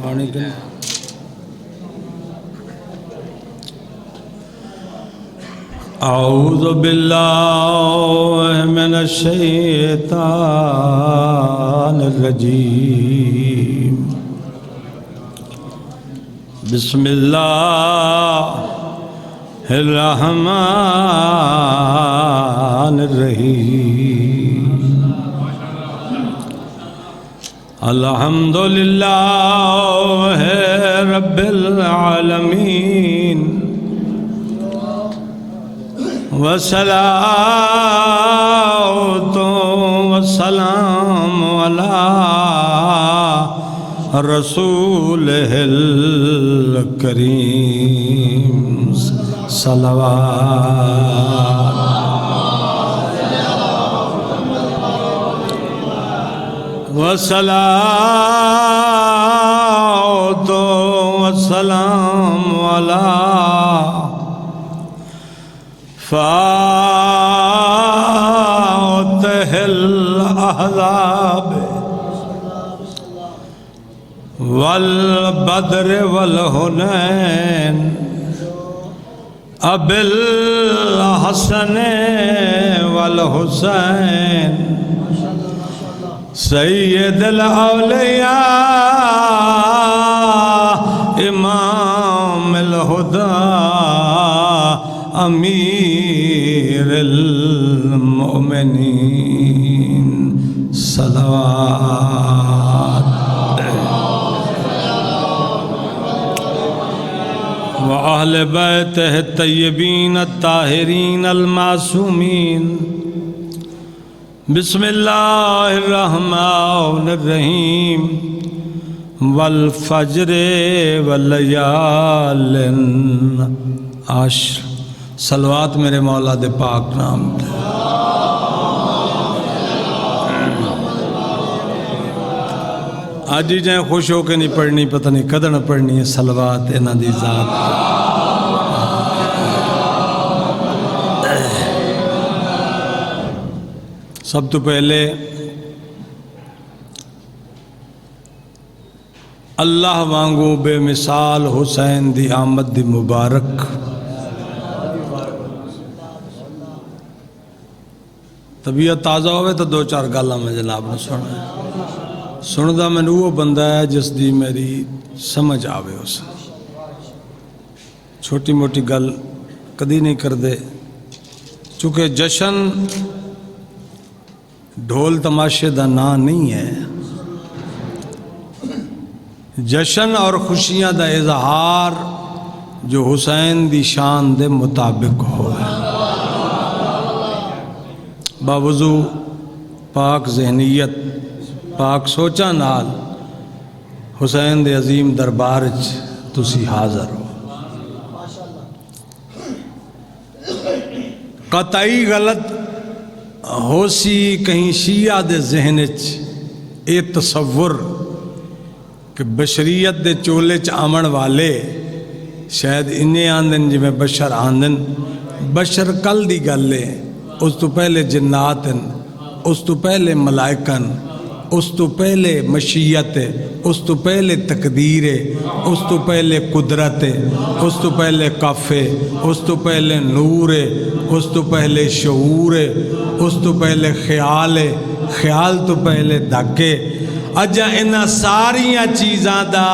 پانی کے اعوذ باللہ من الشیطان الرجیم بسم اللہ الرحمن الرحیم الحمدللہ رب العالمین والصلاة والسلام علی رسولہ الکریم صلوات والصلاة والسلام علی فاتح الأحزاب والبدر والحنین ابی الحسن والحسین سید الاولیاء امام الہدی امیر المؤمنین صلوات وأہل بیتہ الطیبین الطاہرین المعصومین بسم اللہ الرحمن الرحیم والفجر واللیال عشر صلوات میرے مولا دے پاک نام دے آج ہی جائیں خوش ہو کے نہیں پڑھنی پتہ نہیں کدھر نہ پڑھنی ہے صلوات انہ دی ذات سب تو پہلے اللہ وانگو بے مثال حسین دی آمد دی مبارک طبیعت تازہ ہوئے تو دو چار گالا میں جناب نے سندا میں وہ بندہ ہے جس دی میری سمجھ آوے اسے چھوٹی موٹی گل کدی نہیں کر دے چونکہ جشن ڈھول تماشے دا نا نہیں ہے جشن اور خوشیاں دا اظہار جو حسین دی شان دے مطابق ہو باوضو پاک ذہنیت پاک سوچا نال حسین دے عظیم دربار تسی حاضر ہو قطعی غلط ہو سی کہیں شیعہ دے ذہن اے تصور کہ بشریت دے چولے آمن والے شاید انہیں آندن جی میں بشر آندن بشر کل دی گلے اس تو پہلے جناتن اس تو پہلے ملائکن اس تو پہلے مشیت اس تو پہلے تقدیر اس تو پہلے قدرت اس تو پہلے کف اس تو پہلے نور اس تو پہلے شعور اس تو پہلے خیال تو پہلے دھکے اجا انہاں ساریاں چیزاں دا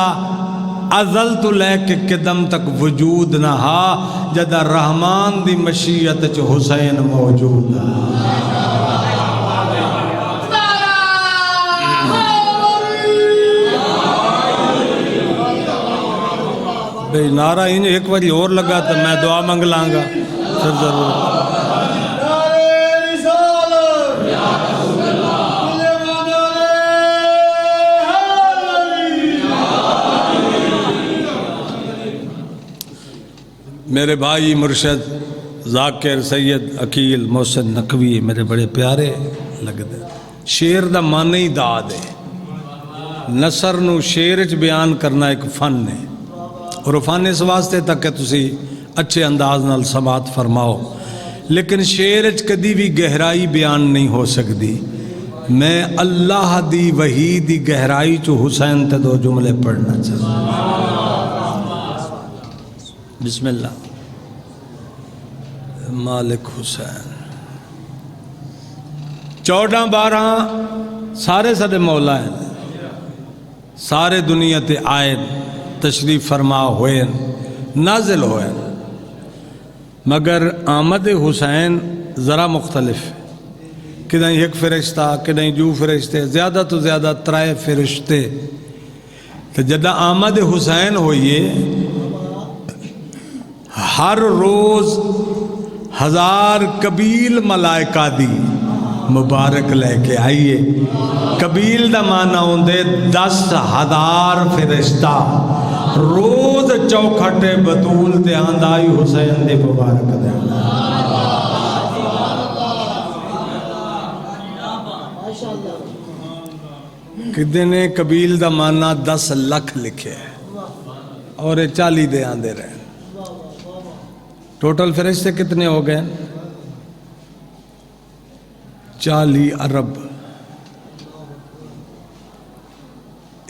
ازل تو لے کے قدم تک وجود نہ ہا جدا رحمان دی مشیت چ حسین موجود بھئی نعرہ انہیں ایک باری اور لگا تو میں دعا منگ لانگا پھر ضرور میرے بھائی مرشد ذاکر سید عقیل محسن نقوی میرے بڑے پیارے لگتے شیر دا معنی داد ہے نثر نو شیر چ بیان کرنا ایک فن ہے اور فن اس واسطے تک کہ تسی اچھے انداز نال سماعت فرماؤ لیکن شیر چ کدی بھی گہرائی بیان نہیں ہو سکتی میں اللہ دی وحی دی گہرائی چو حسین تے دو جملے پڑھنا چاہتا بسم اللہ مالک حسین 14-12 سارے سارے مولا ہیں سارے دنیا تے آئے تشریف فرما ہوئے نازل ہوئے مگر آمد حسین ذرا مختلف کدیں ایک فرشتہ کدیں جو فرشتے زیادہ تو زیادہ 3 فرشتے تو جدہ آمد حسین ہوئیے ہر روز 1000 قبیل ملائکہ دی مبارک لے کے آئیے قبیل دا معنی ہوندے 10,000 فرشتہ روز چوکھٹے بطول تے آندائی حسین دے مبارک دے کدنے قبیل دا معنی 10 لکھ لکھے اور 40 دے آندے رہے ٹوٹل فرشتے کتنے ہو گئے 40 ارب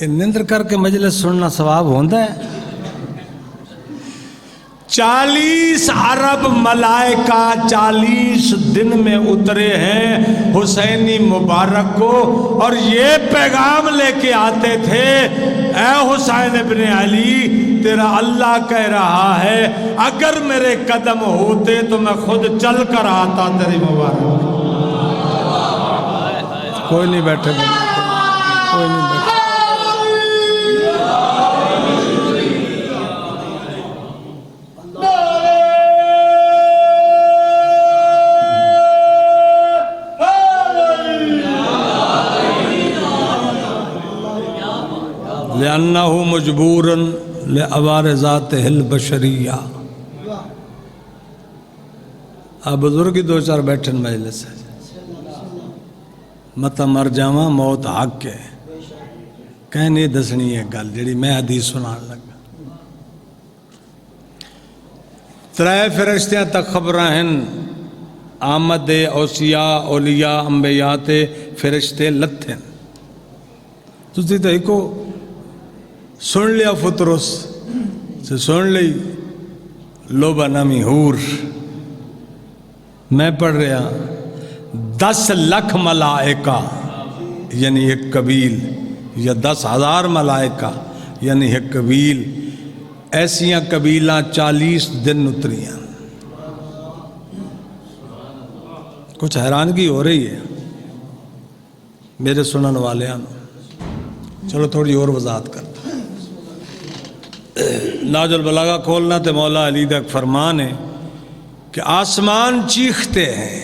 نندر کر کے مجلس سننا ثواب ہوندہ ہے 40 ارب ملائکہ 40 دن میں اترے ہیں حسینی مبارک کو اور یہ پیغام لے کے آتے تھے اے حسین ابن علی تیرا اللہ کہہ رہا ہے اگر میرے قدم ہوتے تو میں خود چل کر آتا تیری مبارک کوئی نہیں بیٹھے کوئی نہیں بیٹھے لأنه مجبور لعوارضاته البشریہ آپ بزرگی 2-4 بیٹھن مجلس ہے متا مر جاواں موت حق ہے کہنے دسنی ہے گل جڑی میں حدیث سنان لگا 3 فرشتیاں تک خبراں ہیں آمد اوصیاء اولیاء انبیاء تے فرشتے لتھن تسی تے کو سن لیا فطرس سے سن لی لوبا نامی حور میں پڑھ رہا 10 لکھ ملائکہ یعنی ایک قبیل یا 10,000 ملائکہ یعنی ایک قبیل ایسیاں قبیلہ 40 دن اتریاں کچھ حیرانگی ہو رہی ہے میرے سنن والے چلو تھوڑی اور وضاحت کرتا ناج البلاغہ کھولنا تے مولا علی دا فرمان ہے کہ آسمان چیختے ہیں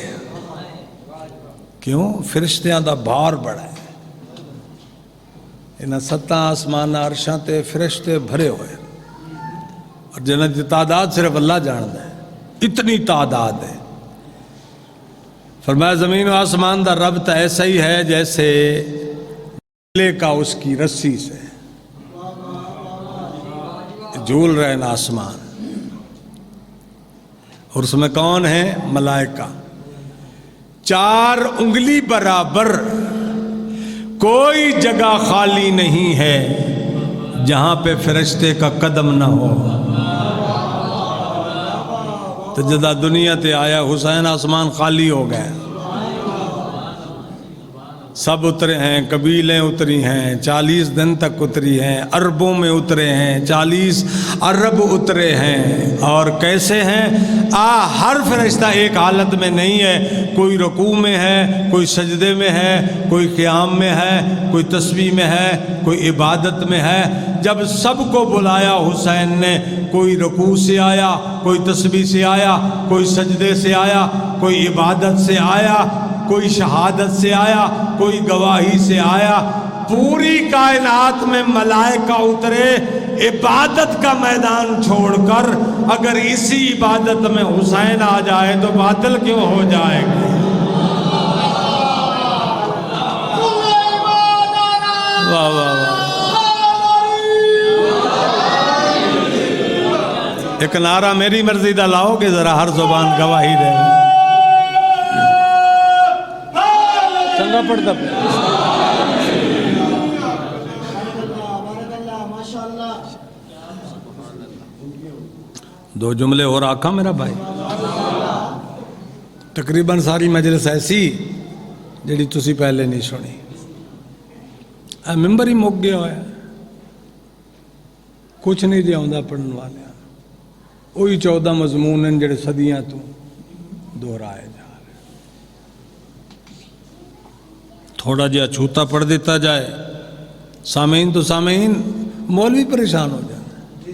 کیوں فرشتیاں دا بھار بڑا ہے انہاں 7 آسمان عرشاں تے فرشتے بھرے ہوئے اور جنہاں دی تعداد صرف اللہ جانتا ہے اتنی تعداد ہے فرمایا زمین و آسمان دا ربط ایسا ہی ہے جیسے لے کا اس کی رسی سے جھول رہے ہیں آسمان اور اس میں کون ہے ملائکہ 4 انگلی برابر کوئی جگہ خالی نہیں ہے جہاں پہ فرشتے کا قدم نہ ہو تو جدہ دنیا تے آیا حسین آسمان خالی ہو گئے سب اترے ہیں قبیلیں اتری ہیں 40 دن تک اتری ہیں عربوں میں اترے ہیں 40 عرب اترے ہیں اور کیسے ہیں ہر فرشتہ ایک حالت میں نہیں ہے کوئی رکوع میں ہے کوئی سجدے میں ہے کوئی قیام میں ہے کوئی تسبیح میں ہے کوئی عبادت میں ہے جب سب کو بلایا حسین نے کوئی رکوع سے آیا کوئی تسبیح سے آیا کوئی سجدے سے آیا کوئی عبادت سے آیا کوئی شہادت سے آیا کوئی گواہی سے آیا پوری کائنات میں ملائکہ اترے عبادت کا میدان چھوڑ کر اگر اسی عبادت میں حسین آ جائے تو باطل کیوں ہو جائے گا واہ واہ واہ ایک نعرہ میری مرضی دا لاؤ کہ ذرا ہر زبان گواہی دے چنگا پڑھتا پہ دو جملے اور آقا میرا بھائی. تقریباً ساری مجلس ایسی جڑی تسی پہلے نہیں سنی. ممبر ہی مک گیا ہوا ہے, کچھ نہیں دیا ہوں پڑھن والے. وہی 14 مضمون ہیں جڑے صدیاں تو دہرائے جا رہے. تھوڑا جہا چھوتا پڑھ دیتا جائے سامعین تو سامعین مولوی پریشان ہو جاتے,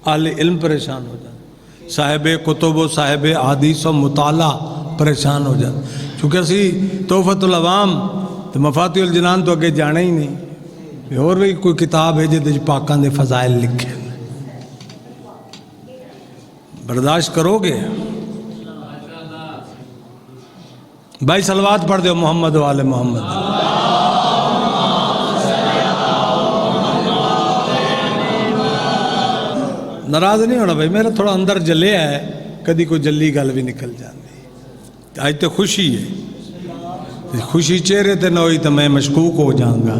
اہل علم پریشان ہو جاتے, صاحب کتب و صاحب حدیث و مطالعہ پریشان ہو جاتے. چونکہ اسی تحفۃ العوام تو مفاتیح الجنان تو اگے جانا ہی نہیں. اور بھی کوئی کتاب ہے جہد پاکاں دے فضائل لکھے, برداشت کرو گے؟ بھائی صلوات پڑھ دو محمد والے محمد. ناراض نہیں ہونا بھائی, میرا تھوڑا اندر جلیا ہے, کدی کوئی جلی گل بھی نکل جاتی. آج تو خوشی ہے, خوشی چہرے تے نہ ہوئی تو میں مشکوک ہو جاؤں گا.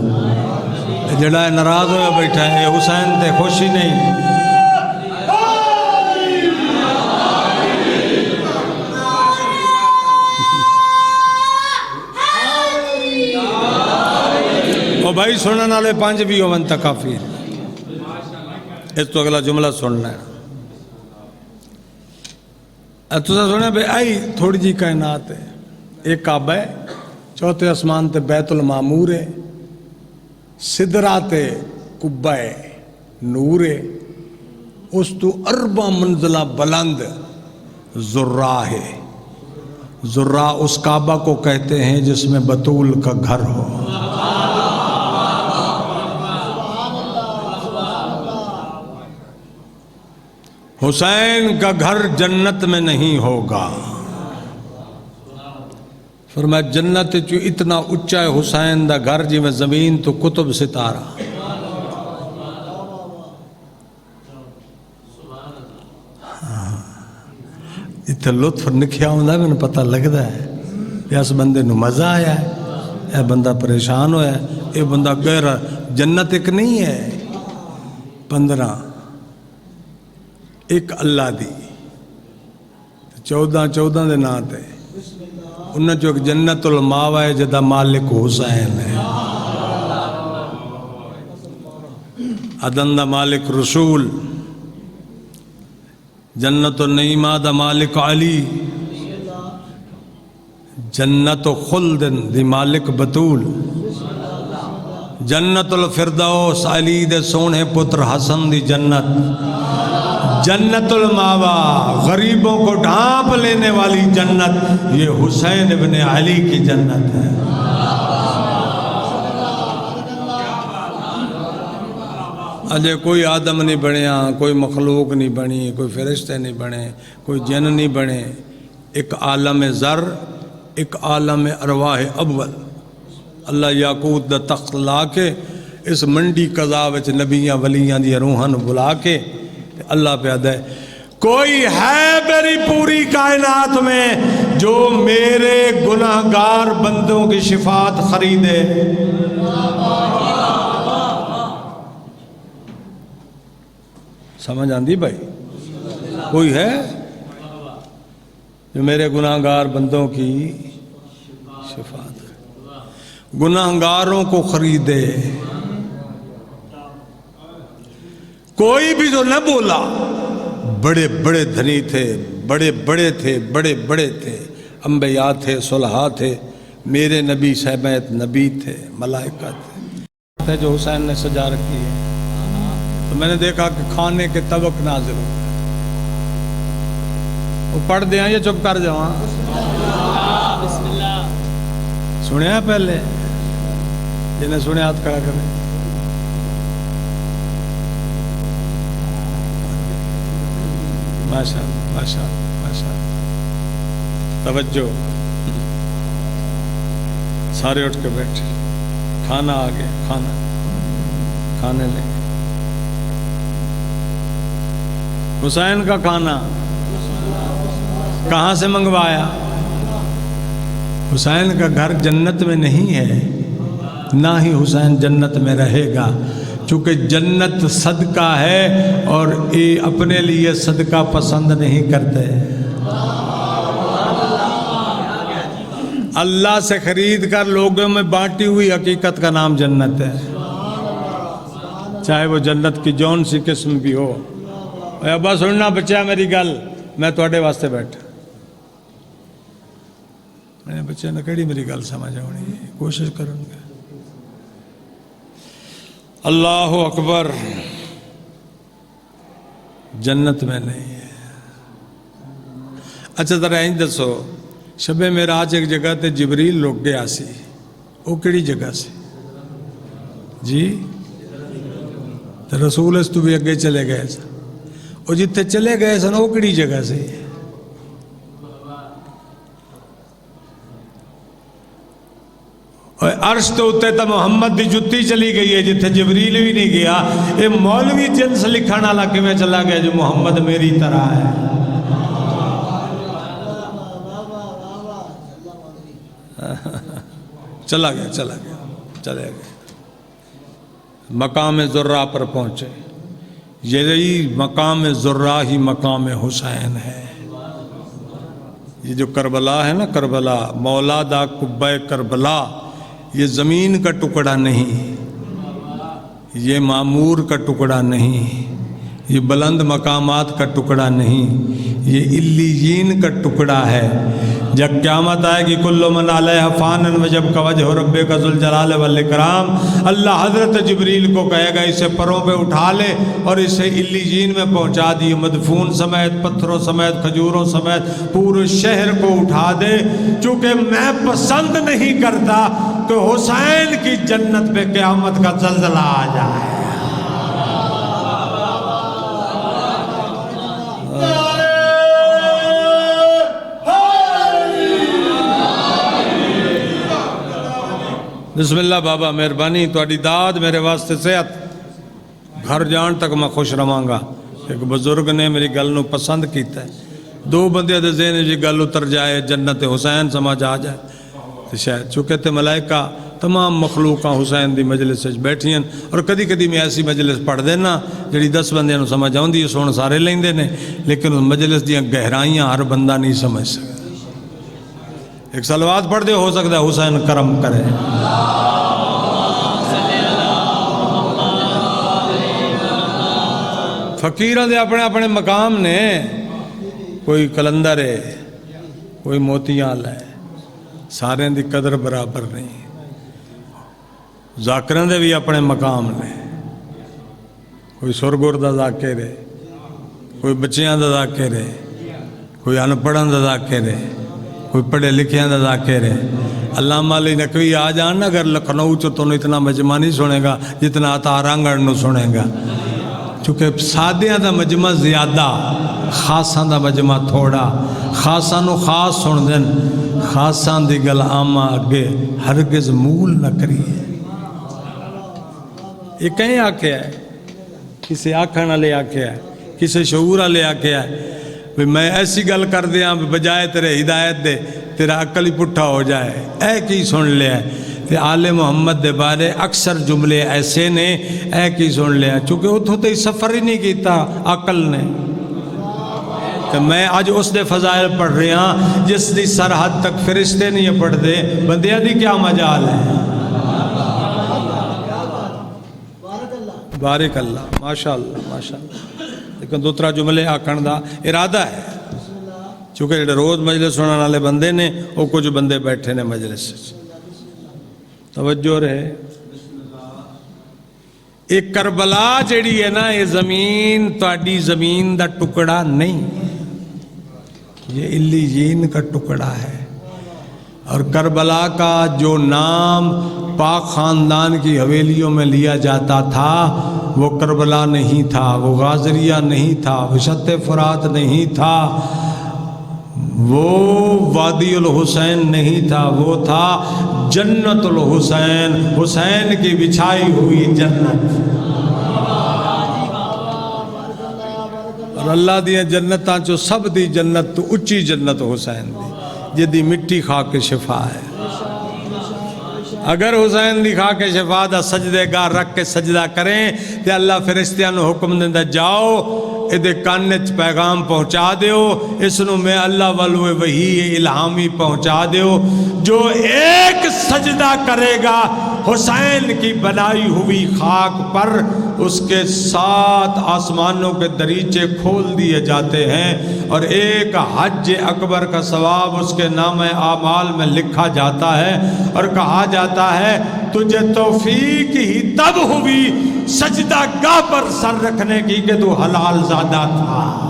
جڑا ناراض ہوا بیٹھا ہے حسین تے خوشی نہیں. او بھائی سنن والے 5 بھی ہون تا کافی ہے. اس تو اگلا جملہ سننا ہے. تسا سنیا بھائی آئی تھوڑی جی کائنات ہے. ایک کعبہ ہے, چوتھے آسمان تے بیت المعمور ہے, سدرات قبہ نور ہے, اس تو 4 منزلہ بلند ذرہ ہے. ذرہ اس کعبہ کو کہتے ہیں جس میں بطول کا گھر ہو. حسین کا گھر جنت میں نہیں ہوگا. فرمایا جنت جو اتنا اچا ہے حسین دا گھر جی میں زمین تو قطب ستارہ. اتنا لطف نکھیا ہوں میں پتہ لگتا ہے کہ اس بندے نو مزہ آیا ہے, اے بندہ پریشان ہویا ہے, اے بندہ گہرا. جنت ایک نہیں ہے 15, ایک اللہ دی 14 دے نات ہے. انہاں جو ایک جنت الماوا ہے جدا مالک حسین ہے. عدن دا مالک رسول, جنت النعیمہ دا مالک علی, جنت خلد دی مالک بطول, جنت الفردوس علی دے سونے پتر حسن دی جنت, جنت الماوا غریبوں کو ڈھانپ لینے والی جنت یہ حسین ابن علی کی جنت ہے. اجے کوئی آدم نہیں بنیا, کوئی مخلوق نہیں بنی, کوئی فرشتے نہیں بنے, کوئی جن نہیں بنے. ایک عالم ذر, ایک عالم ارواح اول. اللہ یاقوت دا تخت لا کے اس منڈی قضا وچ نبیاں ولیاں دی روحاں بلا کے اللہ پہ آدھا ہے کوئی ہے میری پوری کائنات میں جو میرے گناہگار بندوں کی شفاعت خریدے. سمجھ آندی بھائی؟ کوئی ہے جو میرے گناہگار بندوں کی شفاعت, گناہگاروں کو خریدے. کوئی بھی جو نہ بولا, بڑے بڑے دھنی تھے, بڑے بڑے تھے, بڑے بڑے تھے, انبیاء تھے, صلحاء تھے, میرے نبی صاحبیت نبی تھے, ملائکہ تھے جو حسین نے سجا رکھی ہے. تو میں نے دیکھا کہ کھانے کے طبق نازل ہو. وہ پڑھ دیں یا چپ کر جاؤں؟ سنیا پہلے جنہیں سنے ہاتھ کھڑا کریں. ماشاء اللہ ماشاء اللہ ماشاء اللہ. توجہ, سارے اٹھ کے بیٹھے. کھانا آ گیا, کھانا کھانے لگے. حسین کا کھانا کہاں سے منگوایا؟ حسین کا گھر جنت میں نہیں ہے، نہ ہی حسین جنت میں رہے گا، چونکہ جنت صدقہ ہے اور یہ اپنے لیے صدقہ پسند نہیں کرتے۔ اللہ سے خرید کر لوگوں میں بانٹی ہوئی حقیقت کا نام جنت ہے، چاہے وہ جنت کی جون سی قسم بھی ہو۔ ابا سننا بچہ میری گل، میں تواڈے واسطے بیٹھا، میں بچے نے کہڑی میری گل سمجھ آنی، کوشش کروں گا۔ اللہ اکبر، جنت میں نہیں ہے۔ اچھا ذرا این دسو، شب معراج ایک جگہ تے جبریل لوگ گیا سی، وہ کیڑی جگہ سی جی؟ رسول اس تو بھی اگے چلے گئے سن، وہ جتھے چلے گئے سن وہ کیڑی جگہ سی؟ عرش تو اتے تا محمد دی جتی چلی گئی ہے، جتھے جبریل بھی نہیں گیا۔ یہ مولوی جنس لکھن والا کیویں چلا گیا جو محمد میری طرح ہے؟ چلا گیا، مقام ذرہ پر پہنچے۔ یہی مقام ذرہ ہی مقام حسین ہے۔ یہ جو کربلا ہے نا، کربلا مولا دا قبہ کربلا، یہ زمین کا ٹکڑا نہیں، یہ معمور کا ٹکڑا نہیں، یہ بلند مقامات کا ٹکڑا نہیں، یہ علیین کا ٹکڑا ہے۔ جب قیامت آئے گی کل من علیہ فان وجب کا وجہ ربک ذو الجلال والاکرام، اللہ حضرت جبریل کو کہے گا اسے پروں پہ اٹھا لے اور اسے علیین میں پہنچا دی، مدفون سمیت، پتھروں سمیت، کھجوروں سمیت پورے شہر کو اٹھا دے، چونکہ میں پسند نہیں کرتا کہ حسین کی جنت پہ قیامت کا زلزلہ آ جائے۔ بسم اللہ بابا، مہربانی تواڈی داد میرے واسطے صحت، گھر جان تک میں خوش رہاں گا۔ ایک بزرگ نے میری گل نو پسند کیتا ہے، دو بندے دے ذہن جی گل اتر جائے، جنت حسین سمجھ آ جائے تو شاید، چونکہ تے ملائکہ تمام مخلوقاں حسین دی مجلس وچ بیٹھی ہیں، اور کدی کدی میں ایسی مجلس پڑھ دینا جڑی 10 بندیاں نو سمجھ آوندی ہے، سن سارے لیندے نے، لیکن اس مجلس دیاں گہرائیاں ہر بندہ نہیں سمجھ سکتا۔ ایک صلوات پڑھ دے، ہو سکتا ہے حسین کرم کرے۔ فقیروں دے اپنے اپنے مقام نے، کوئی کلندر ہے، کوئی موتیال ہے، سارے دی قدر برابر نہیں۔ ذاکروں دے بھی اپنے مقام نے، کوئی سرگور دا ذاکر ہے، کوئی بچیاں دا ذاکر ہے، کوئی انپڑھاں دا ذاکر ہے، کوئی پڑھے لکھیاں دا ذاکر ہے۔ علامہ علی نقوی آ جان اگر لکھنؤ چو تو اتنا مجمع نہیں سنے گا جتنا عطا رنگڑ نو سنے گا، چونکہ سادیاں دا مجمع زیادہ، خاصاں دا مجمع تھوڑا، خاصاں نو خاص سن دن، خاصاں دی گل آمہ اگے ہرگز مول نہ کریے۔ یہ کہیں آکھیا ہے، کسی آکھنا لے آکھیا ہے، کسی شعورہ لے آکھیا ہے، میں ایسی گل کر دیا بجائے تیرے ہدایت دے تیرا عقل ہی پٹھا ہو جائے، اے کی سن لیا تے آل محمد دے بارے اکثر جملے ایسے نے، اے کی سن لیا، چونکہ اتھوں تے سفر ہی نہیں کیتا عقل نے۔ تو میں آج اس دے فضائل پڑھ رہے ہیں جس دی سرحد تک فرشتے نہیں پڑھ دے، بندیاں دی کیا مجال ہے۔ بارک اللہ، ماشاءاللہ ماشاءاللہ۔ لیکن دوسرا جملے آکھن دا ارادہ ہے، چونکہ جڑے روز مجلس سننے والے بندے نے وہ کچھ بندے بیٹھے نے مجلس، توجہ رہے۔ ایک کربلا جڑی ہے نا، یہ زمین تواڈی زمین دا ٹکڑا نہیں، یہ علیین کا ٹکڑا ہے۔ اور کربلا کا جو نام پاک خاندان کی حویلیوں میں لیا جاتا تھا وہ کربلا نہیں تھا، وہ غازریہ نہیں تھا، وہ شط فرات نہیں تھا، وہ وادی الحسین نہیں تھا، وہ تھا جنت الحسین، حسین کی بچھائی ہوئی جنت۔ اور اللہ دیا جنتاں چو سب دی جنت تو اچھی جنت حسین دی، جدی مٹی کھا کے شفا ہے۔ اگر حسین دی کھا کے شفا دا سجدے گاہ رکھ کے سجدہ کریں تو اللہ فرشتیاں نو حکم دیندہ جاؤ ادھے کانچ پیغام پہنچا دیو، اس نو میں اللہ والو وحی الہامی پہنچا دیو، جو ایک سجدہ کرے گا حسین کی بنائی ہوئی خاک پر اس کے 7 آسمانوں کے دریچے کھول دیے جاتے ہیں اور ایک حج اکبر کا ثواب اس کے نام اعمال میں لکھا جاتا ہے، اور کہا جاتا ہے تجھے توفیق ہی تب ہوئی سجدہ گاہ پر سر رکھنے کی کہ تو حلال زادہ تھا۔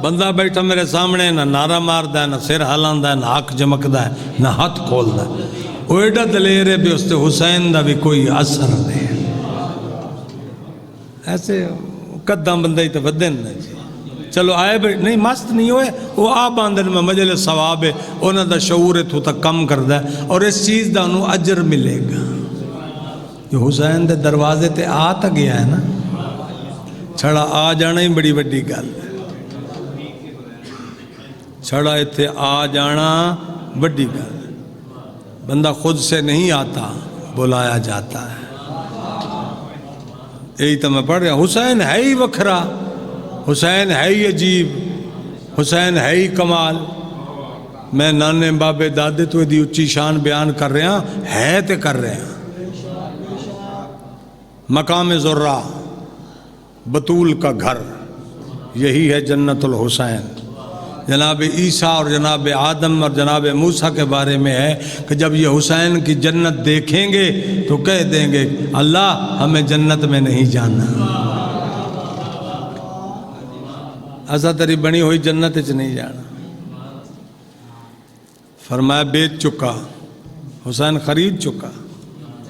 بندہ بیٹھا میرے سامنے نہ نعرہ ماردا ہے، نہ سر ہلاندا ہے، نہ ہاتھ جمکدا ہے، نہ ہاتھ کھولدا ہے، وہ ایڈا دلیر ہے بھی اس تے حسین دا بھی کوئی اثر نہیں۔ ایسے قداں بندہ ہی تو ودن جی، چلو آئے نہیں مست نہیں ہوئے، وہ آپ آندن میں مجلس ثواب ہے، انہاں دا شعور ہے تو تک کم کردا ہے اور اس چیز دا انہوں اجر ملے گا۔ جو حسین دے دروازے تے آ تا گیا ہے نا، چھڑا آ جانا ہی بڑی بڑی گل ہے، چھڑا اتھے آ جانا بڑی گل ہے، بندہ خود سے نہیں آتا بلایا جاتا ہے۔ یہی تو میں پڑھ رہا ہوں، حسین ہے ہی وکھرا، حسین ہے ہی عجیب، حسین ہے ہی کمال۔ میں نانے بابے دادے تو دی اچھی شان بیان کر رہے ہیں، ہے تے کر رہے ہیں۔ مقام زرہ بطول کا گھر، یہی ہے جنت الحسین۔ جناب عیسیٰ اور جناب آدم اور جناب موسیٰ کے بارے میں ہے کہ جب یہ حسین کی جنت دیکھیں گے تو کہہ دیں گے اللہ ہمیں جنت میں نہیں جانا، ایسا تری بنی ہوئی جنت اچ نہیں جانا۔ فرمایا بیچ چکا، حسین خرید چکا،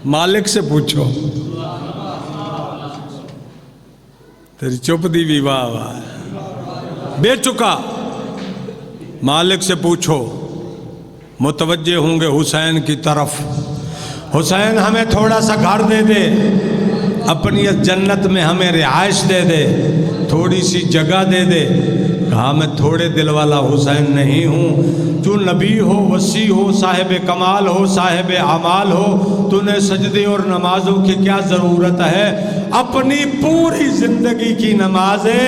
مالک سے پوچھو، تیری چپ دی بھی واہ واہ، بیچ چکا، مالک سے پوچھو، متوجہ ہوں گے حسین کی طرف۔ حسین ہمیں تھوڑا سا گھر دے دے، اپنی اس جنت میں ہمیں رہائش دے دے، تھوڑی سی جگہ دے دے۔ کہا میں تھوڑے دل والا حسین نہیں ہوں، تو نبی ہو، وسیع ہو، صاحب کمال ہو، صاحب اعمال ہو، تو نے سجدے اور نمازوں کی کیا ضرورت ہے؟ اپنی پوری زندگی کی نمازیں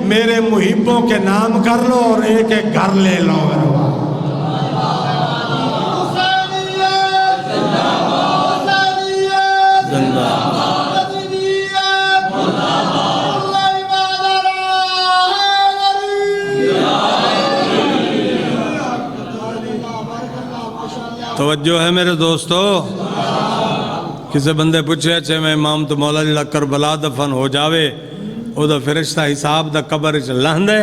میرے محبوں کے نام کر لو اور ایک ایک گھر لے لو۔ توجہ ہے میرے دوستو، کسی بندے پوچھے اچھے میں امام تو مولا جڑا کربلا دفن ہو جاوے او دا فرشتہ حساب دا قبر چ لہندے،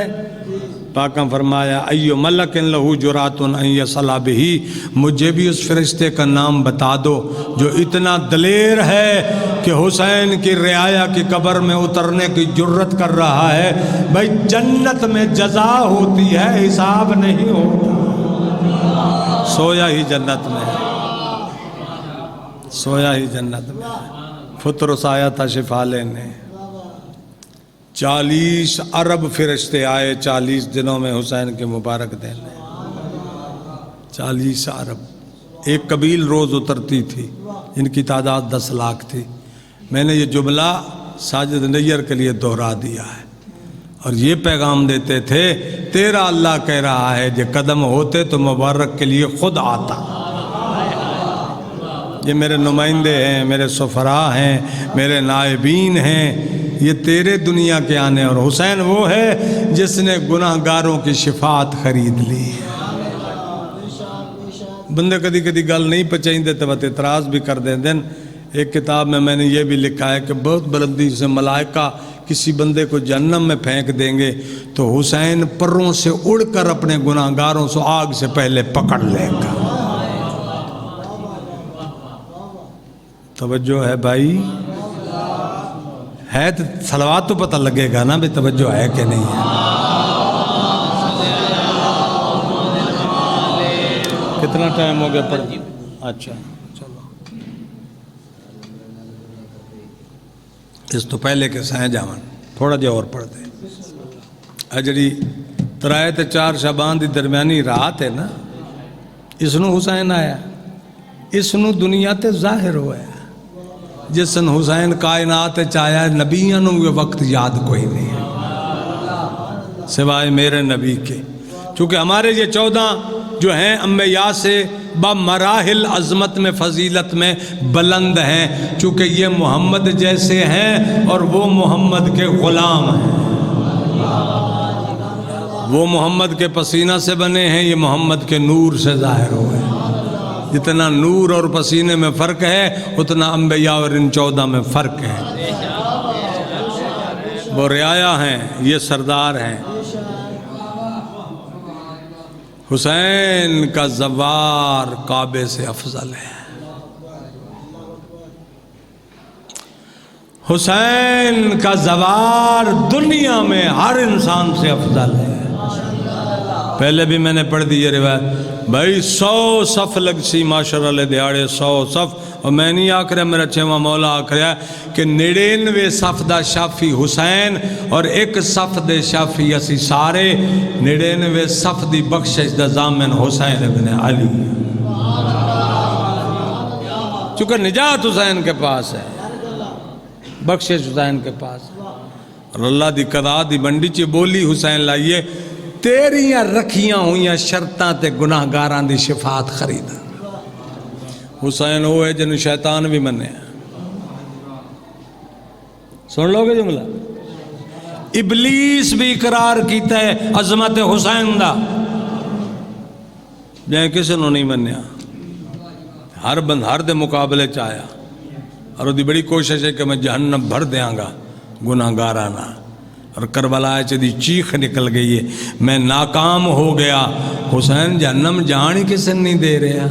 پاکاں فرمایا ایو ملک لہو جراتن ان یصلی بہی، مجھے بھی اس فرشتے کا نام بتا دو جو اتنا دلیر ہے کہ حسین کی رعایا کی قبر میں اترنے کی جرت کر رہا ہے۔ بھائی جنت میں جزا ہوتی ہے، حساب نہیں ہوتا۔ سویا ہی جنت میں، سویا ہی جنت میں۔ فطرس آیا تھا شفا لینے، 40 ارب فرشتے آئے 40 دنوں میں حسین کے مبارک دینے، 40 ارب۔ ایک قبیل روز اترتی تھی جن کی تعداد 10 لاکھ تھی۔ میں نے یہ جملہ ساجد نیر کے لیے دہرا دیا ہے اور یہ پیغام دیتے تھے تیرا اللہ کہہ رہا ہے جو قدم ہوتے تو مبارک کے لیے خود آتا۔ یہ میرے نمائندے ہیں، میرے سفراء ہیں، میرے نائبین ہیں، یہ تیرے دنیا کے آنے، اور حسین وہ ہے جس نے گناہ گاروں کی شفاعت خرید لی۔ بندے کدی کدی گل نہیں پچائیں دیتے وقت اعتراض بھی کر دیں دن۔ ایک کتاب میں نے یہ بھی لکھا ہے کہ بہت بلندی سے ملائکہ کسی بندے کو جہنم میں پھینک دیں گے تو حسین پروں سے اڑ کر اپنے گناہ گاروں سے آگ سے پہلے پکڑ لے گا۔ توجہ ہے بھائی، ہے تو صلوات تو پتہ لگے گا نا بھی توجہ ہے کہ نہیں ہے. کتنا ٹائم ہو گیا پڑھ؟ اچھا چلو اس تو پہلے کہ سائیں جاون تھوڑا جہا اور پڑھ دے. جڑی 3 تے 4 شعبان دی درمیانی رات ہے نا، اس نو حسین آیا، اس نو دنیا تے ظاہر ہوا ہے. جس نے حسین کائنات چایا نبیوں نو یہ وقت یاد کوئی نہیں ہے سوائے میرے نبی کے. چونکہ ہمارے یہ 14 جو ہیں انبیاء سے بمراحل عظمت میں فضیلت میں بلند ہیں، چونکہ یہ محمد جیسے ہیں اور وہ محمد کے غلام ہیں. وہ محمد کے پسینہ سے بنے ہیں، یہ محمد کے نور سے ظاہر ہوئے ہیں. جتنا نور اور پسینے میں فرق ہے اتنا انبیاء اور ان 14 میں فرق ہے. وہ رعایا ہیں، یہ سردار ہیں. حسین کا زوار کعبے سے افضل ہے. حسین کا زوار دنیا میں ہر انسان سے افضل ہے. پہلے بھی میں نے پڑھ دی یہ روایت، بھائی 100 صف لگ سی معاشرہ لے دیاڑے 100 صف، اور میں نہیں آکھ رہا، میرا 6واں مولا آکھ رہا کہ 99 صف دا شافی حسین اور 1 صف دے شافی اسی سارے. 99 صف دی بخشش دا ضامن حسین ابن علی، چونکہ نجات حسین کے پاس ہے، بخشش حسین کے پاس ہے. اور اللہ دی قضا دی منڈی چی بولی حسین لائیے، تیریاں رکھیاں ہوئیاں شرطاں تے گناہ گاراں دی شفاعت خریدا. حسین ہوئے جنہوں شیطان بھی منے. سن لو گے جملہ؟ ابلیس بھی اقرار کیتا ہے عظمت حسین دا، جائیں کسی نے نہیں منیا. ہر بند ہر دے مقابلے چاہیا، اور وہ دی بڑی کوشش ہے کہ میں جہنم بھر دیاں گا گناہ گارانا. اور کربلا دی چیخ نکل گئی ہے، میں ناکام ہو گیا. حسین جہنم جان ہی کسی نہیں دے رہا.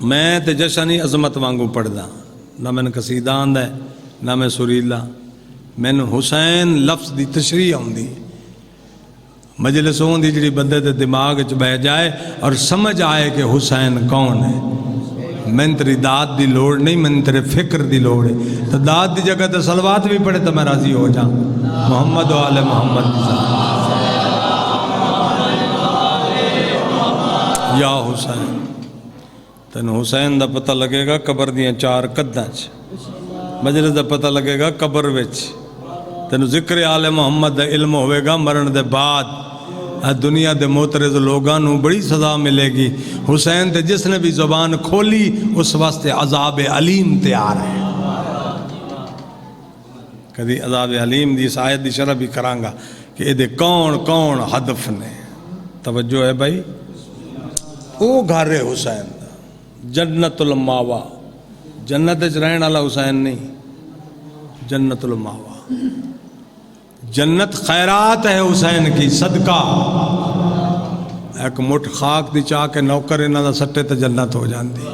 میں تے جشنی عظمت وانگو پڑھدا، نہ میں نے قصیدہ آندا ہے نہ میں سریلا. میں نے حسین لفظ دی تشریح آندی مجلس ہوندی جڑی بندے دے دماغ وچ بہ جائے اور سمجھ آئے کہ حسین کون ہے. میں تیری داد دی لوڑ نہیں، میں تیرے فکر دی لوڑ ہے. تو داد دی جگہ تے صلوات بھی پڑھے تو میں راضی ہو جاؤں. محمد و آل محمد یا حسین. تین حسین دا پتہ لگے گا قبر دیاں 4 قداں چ، مجلس دا پتہ لگے گا قبر وچ. تین ذکر آل محمد دا علم ہوئے گا مرن دے بعد. دنیا دے معترض لوگاں نو بڑی سزا ملے گی. حسین تے جس نے بھی زبان کھولی اس واسطے عذاب علیم تیار ہے. کدی عذاب علیم دی اس آیت دی شرح بھی کرانگا کہ یہ دے کون کون ہدف نے. توجہ ہے بھائی. او گھر ہے حسین دا جنت الماوا. جنت وچ رہن والا حسین نہیں، جنت الماوا. جنت خیرات ہے حسین کی، صدقہ. ایک مٹھ خاک دی چاہ کے نوکر انہاں دا سٹے تے جنت ہو جاندی.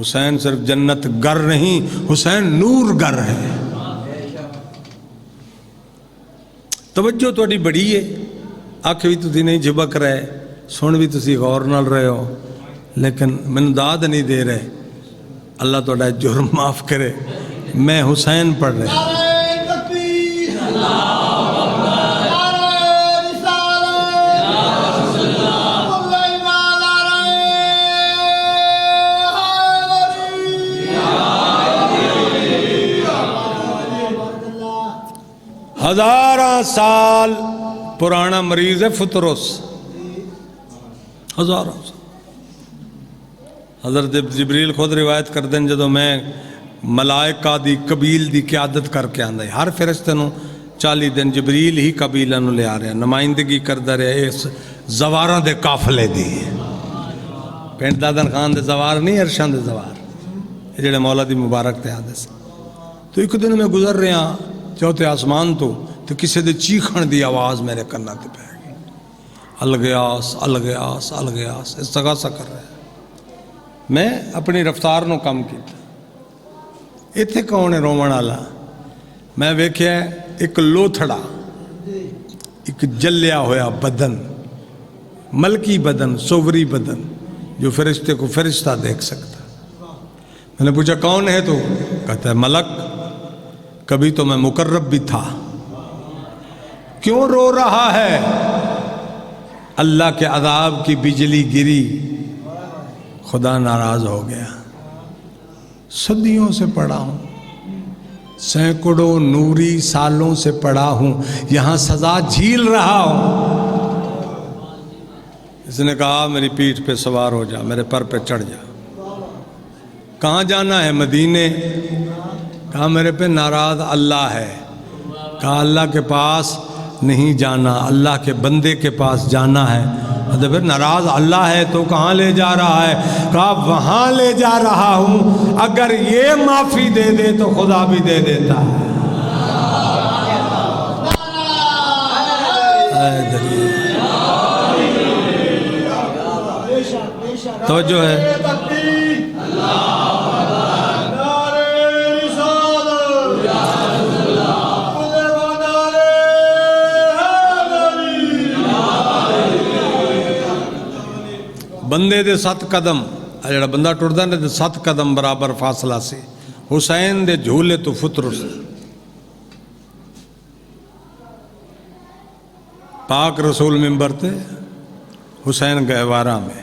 حسین صرف جنت گر نہیں، حسین نور گر ہے. توجہ تھوڑی بڑی ہے، آنکھ بھی تسی نہیں جھبک رہے، سن بھی تسی غور نال رہے ہو، لیکن من داد نہیں دے رہے. اللہ تھوڑا جرم معاف کرے. میں حسین پڑھ رہے. ہزاراں سال پرانا مریض ہے فطرس. ہزاراں سال. حضرت جبریل خود روایت کر دیں جدو میں ملائکہ دی قبیل دی قیادت کر کے آندہ ہے. ہر فرشتے نو 40 دن جبریل ہی قبیلہ نو لے آ رہے ہیں، نمائندگی کردہ رہے اس زواراں دے قافلے دی. پینٹ دادن خان دے زوار نہیں، ارشان دے زوار یہ جڑے مولا دی مبارک تے آدھے سے. تو ایک دن میں گزر رہے ہیں چوتھے آسمان تو کسی دے چیخن دی آواز میرے کنہ تے پہ گئی. الگیاس الگیاس الگیاس استغاثہ کر رہے ہیں. میں اپنی رفتار نو کم کیتا. اتنے کون ہے رومن والا؟ میں ویکھیا ایک لوتھڑا، ایک جلیا ہویا بدن، ملکی بدن، سووری بدن، جو فرشتے کو فرشتہ دیکھ سکتا. میں نے پوچھا کون ہے تو؟ کہتا ہے ملک. کبھی تو میں مقرب بھی تھا. کیوں رو رہا ہے؟ اللہ کے عذاب کی بجلی گری، خدا ناراض ہو گیا. صدیوں سے پڑھا ہوں، سینکڑوں نوری سالوں سے پڑھا ہوں، یہاں سزا جھیل رہا ہوں. اس نے کہا میری پیٹھ پہ سوار ہو جا، میرے پر پہ چڑھ جا. کہاں جانا ہے؟ مدینے. کہا میرے پہ ناراض اللہ ہے. کہا اللہ کے پاس نہیں جانا، اللہ کے بندے کے پاس جانا ہے. پھر ناراض اللہ ہے تو کہاں لے جا رہا ہے؟ کہا وہاں لے جا رہا ہوں، اگر یہ معافی دے دے تو خدا بھی دے دیتا ہے. توجہ ہے. بندے دے 7 قدم، جڑا بندہ ٹردا نے 7 قدم برابر فاصلہ سی. حسین دے جھولے تو فطر سے. پاک رسول منبر تے، حسین گہوارہ میں.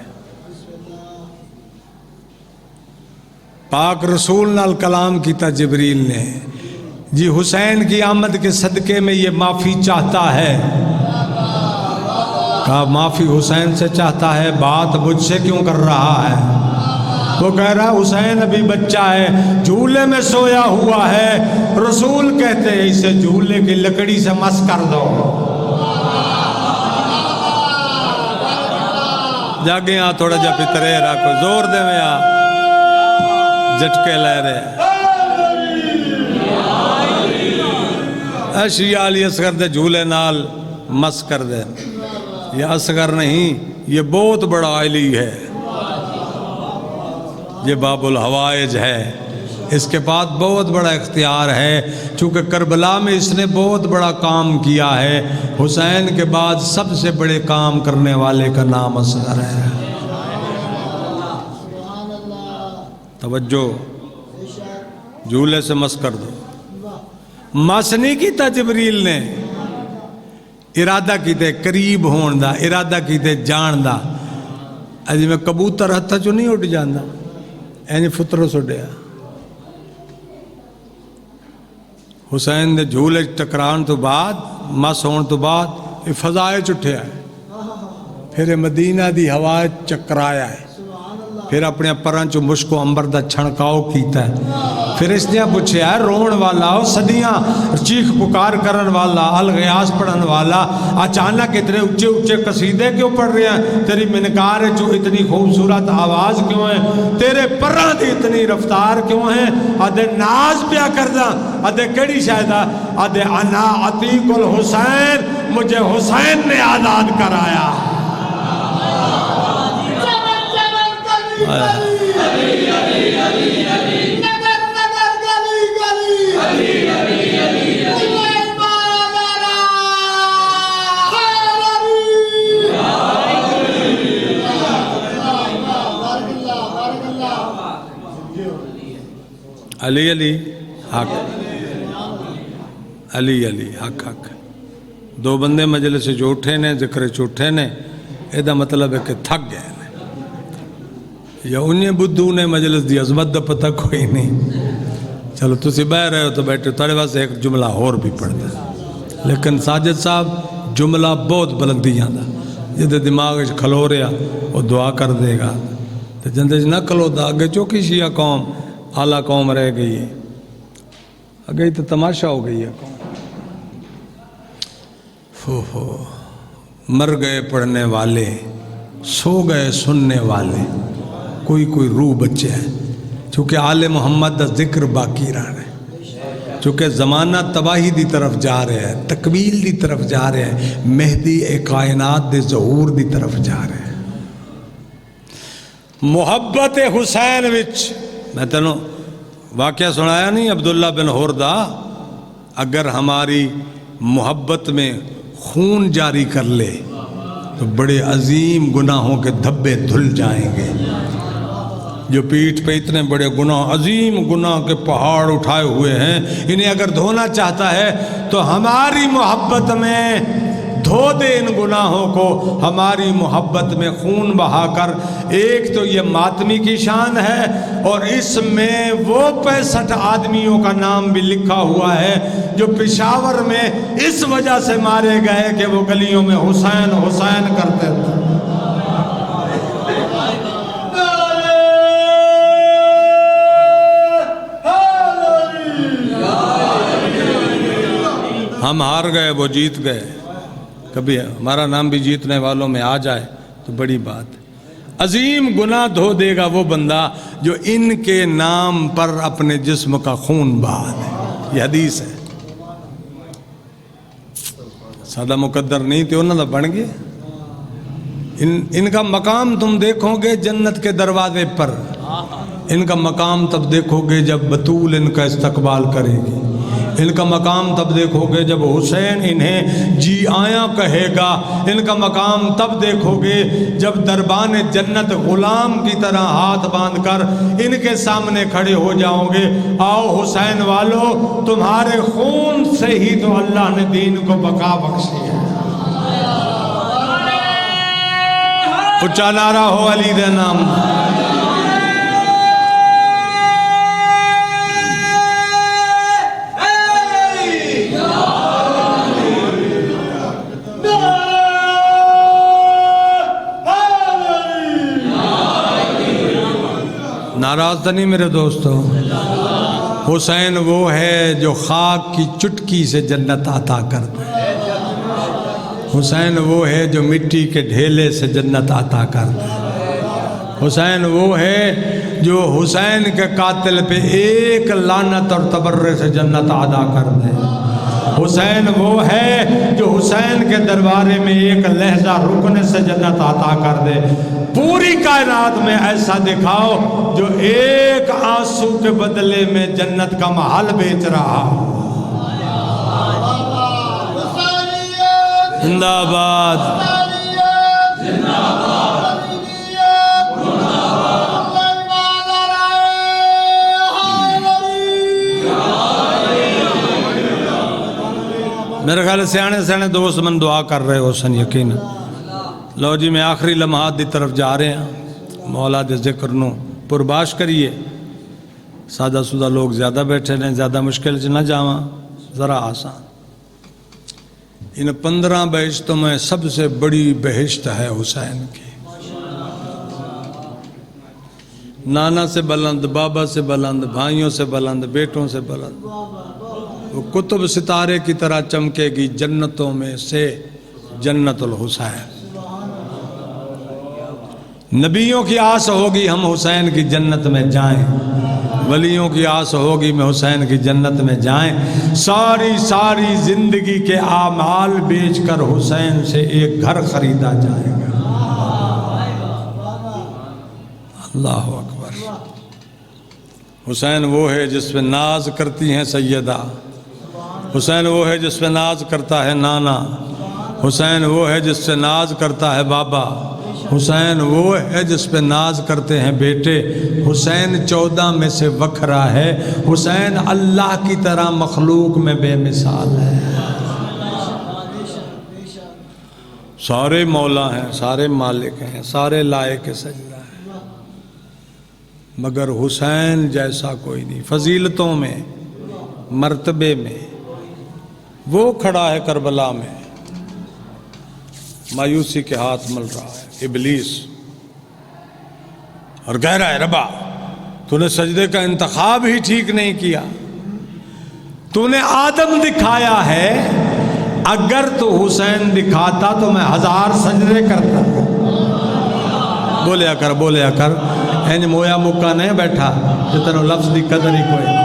پاک رسول نال کلام کیتا جبریل نے، جی حسین کی آمد کے صدقے میں یہ معافی چاہتا ہے. کہا معافی حسین سے چاہتا ہے، بات مجھ سے کیوں کر رہا ہے؟ وہ کہہ رہا حسین ابھی بچہ ہے، جھولے میں سویا ہوا ہے. رسول کہتے ہیں اسے جھولے کی لکڑی سے مس کر دو. جاگے یہاں تھوڑا جا پترے رکھو، زور دے میں یہاں جھٹکے لے رہے. شیعہ علی اصغر دے جھولے نال مس کر دے. یہ اصغر نہیں، یہ بہت بڑا علی ہے، یہ باب الحوائج ہے. اس کے بعد بہت بڑا اختیار ہے، چونکہ کربلا میں اس نے بہت بڑا کام کیا ہے. حسین کے بعد سب سے بڑے کام کرنے والے کا نام اصغر ہے. توجہ، جھولے سے مس کر دو. مس نہیں کیتا جبریل نے، ارادہ کیتے قریب ہون دا، ارادہ کیتے جان دا. اجی میں کبوتر ہتھا چو نہیں اٹھ جاندہ، اینی فطر سڈیا. حسین دے جھولے ٹکران تو بعد، مس ہون تو بعد یہ فضائے چٹھیا ہے. پھر مدینہ دی ہوا چکرایا ہے. پھر اپنے پران چو مشک و امبر دا چھڑکاؤ کیتا ہے. پھر اس نے پوچھا ہے رون والا، صدیاں چیخ پکار کرن والا، الغیاس پڑھن والا، اچانک اتنے اونچے اونچے قصیدے کیوں پڑھ رہے ہیں؟ تیری منکار جو اتنی خوبصورت آواز کیوں ہے؟ تیرے پران دی اتنی رفتار کیوں ہے؟ آدھے ناز پیا کردہ. آدھے کیڑی شاہدہ؟ آدھے انا عتیق الحسین، مجھے حسین نے آزاد کرایا. علی علی حق، علی علی حق حق. دو بندے مجلس جو اٹھے نے، ذکر چ اٹھے نے، یہ دا مطلب ہے کہ تھک گئے نے. یا انہیں بدھو نے مجلس دی عظمت دا پتہ کوئی نہیں. چلو تسی بہ رہے ہو تو بیٹھے، تھوڑے واسطے ایک جملہ اور بھی پڑھ دیں. لیکن ساجد صاحب جملہ بہت بلندیاں دا، جدے دماغ کھلو رہا وہ دعا کر دے گا. تو جندے نہ کھلو دا اگے چوکی شیعہ قوم اعلیٰ قوم رہ گئی ہے، اگے تو تماشا ہو گئی ہے قوم. مر گئے پڑھنے والے، سو گئے سننے والے، کوئی روح بچے ہیں. چونکہ آل محمد دا ذکر باقی رہا ہے، چونکہ زمانہ تباہی دی طرف جا رہے ہیں، تکمیل دی طرف جا رہے ہیں، مہدی کائنات دے ظہور دی طرف جا رہے ہیں. محبت حسین وچ میں تینوں واقعہ سنایا نہیں عبداللہ بن حردہ، اگر ہماری محبت میں خون جاری کر لے تو بڑے عظیم گناہوں کے دھبے دھل جائیں گے۔ جو پیٹھ پہ اتنے بڑے گناہ، عظیم گناہ کے پہاڑ اٹھائے ہوئے ہیں، انہیں اگر دھونا چاہتا ہے تو ہماری محبت میں دھو دے ان گناہوں کو، ہماری محبت میں خون بہا کر۔ ایک تو یہ ماتمی کی شان ہے، اور اس میں وہ 65 آدمیوں کا نام بھی لکھا ہوا ہے جو پشاور میں اس وجہ سے مارے گئے کہ وہ گلیوں میں حسین حسین کرتے تھے۔ ہم ہار گئے، وہ جیت گئے، کبھی ہمارا نام بھی جیتنے والوں میں آ جائے تو بڑی بات ہے۔ عظیم گناہ دھو دے گا وہ بندہ جو ان کے نام پر اپنے جسم کا خون بہا دے۔ یہ حدیث ہے، سادہ مقدر نہیں تھے، انہوں نے بن گئے۔ ان کا مقام تم دیکھو گے جنت کے دروازے پر، ان کا مقام تب دیکھو گے جب بطول ان کا استقبال کرے گی، ان کا مقام تب دیکھو گے جب حسین انہیں جی آیا کہے گا، ان کا مقام تب دیکھو گے جب دربان جنت غلام کی طرح ہاتھ باندھ کر ان کے سامنے کھڑے ہو جاؤ گے۔ آؤ حسین والو، تمہارے خون سے ہی تو اللہ نے دین کو بقا بخشی ہے۔ اچھا نعرہ ہو علی دے نام۔ ناراض تو نہیں میرے دوستو؟ حسین وہ ہے جو خاک کی چٹکی سے جنت عطا کرتا ہے، حسین وہ ہے جو مٹی کے ڈھیلے سے جنت عطا کرتا ہے، حسین وہ ہے جو حسین کے قاتل پہ ایک لعنت اور تبرے سے جنت عطا کر دے، حسین وہ ہے جو حسین کے دربارے میں ایک لہجہ رکنے سے جنت عطا کر دے۔ پوری کائنات میں ایسا دکھاؤ جو ایک آنسو کے بدلے میں جنت کا محل بیچ رہا ہو۔ زندہ آباد۔ میرے خیال سیانے سیانے دوست من دعا کر رہے ہو سن یقین۔ لو جی میں آخری لمحات دی طرف جا رہے ہیں، مولا دے ذکر نو پرباش کریے۔ سادہ سودہ لوگ زیادہ بیٹھے ہیں، زیادہ مشکل نہ جاواں، ذرا آسان۔ ان 15 بہشتوں میں سب سے بڑی بہشت ہے حسین کی۔ نانا سے بلند، بابا سے بلند، بھائیوں سے بلند، بیٹوں سے بلند، وہ کتب ستارے کی طرح چمکے گی جنتوں میں سے جنت الحسین۔ نبیوں کی آس ہوگی ہم حسین کی جنت میں جائیں، ولیوں کی آس ہوگی میں حسین کی جنت میں جائیں۔ ساری زندگی کے اعمال بیچ کر حسین سے ایک گھر خریدا جائے گا۔ اللہ اکبر۔ حسین وہ ہے جس پہ ناز کرتی ہیں سیدہ، حسین وہ ہے جس پہ ناز کرتا ہے نانا، حسین وہ ہے جس سے ناز کرتا ہے بابا، حسین وہ ہے جس پہ ناز کرتے ہیں بیٹے۔ حسین 14 میں سے وکھرا ہے، حسین اللہ کی طرح مخلوق میں بے مثال ہے۔ سارے مولا ہیں، سارے مالک ہیں، سارے لائق سجدہ ہیں، مگر حسین جیسا کوئی نہیں۔ فضیلتوں میں، مرتبے میں وہ کھڑا ہے کربلا میں، مایوسی کے ہاتھ مل رہا ہے ابلیس، اور کہہ رہا ہے ربا تو نے سجدے کا انتخاب ہی ٹھیک نہیں کیا، تو نے آدم دکھایا ہے، اگر تو حسین دکھاتا تو میں 1000 سجدے کرتا۔ بولیا کر این مویا مکہ نہیں بیٹھا جتنو لفظ دی قدر ہی کوئی۔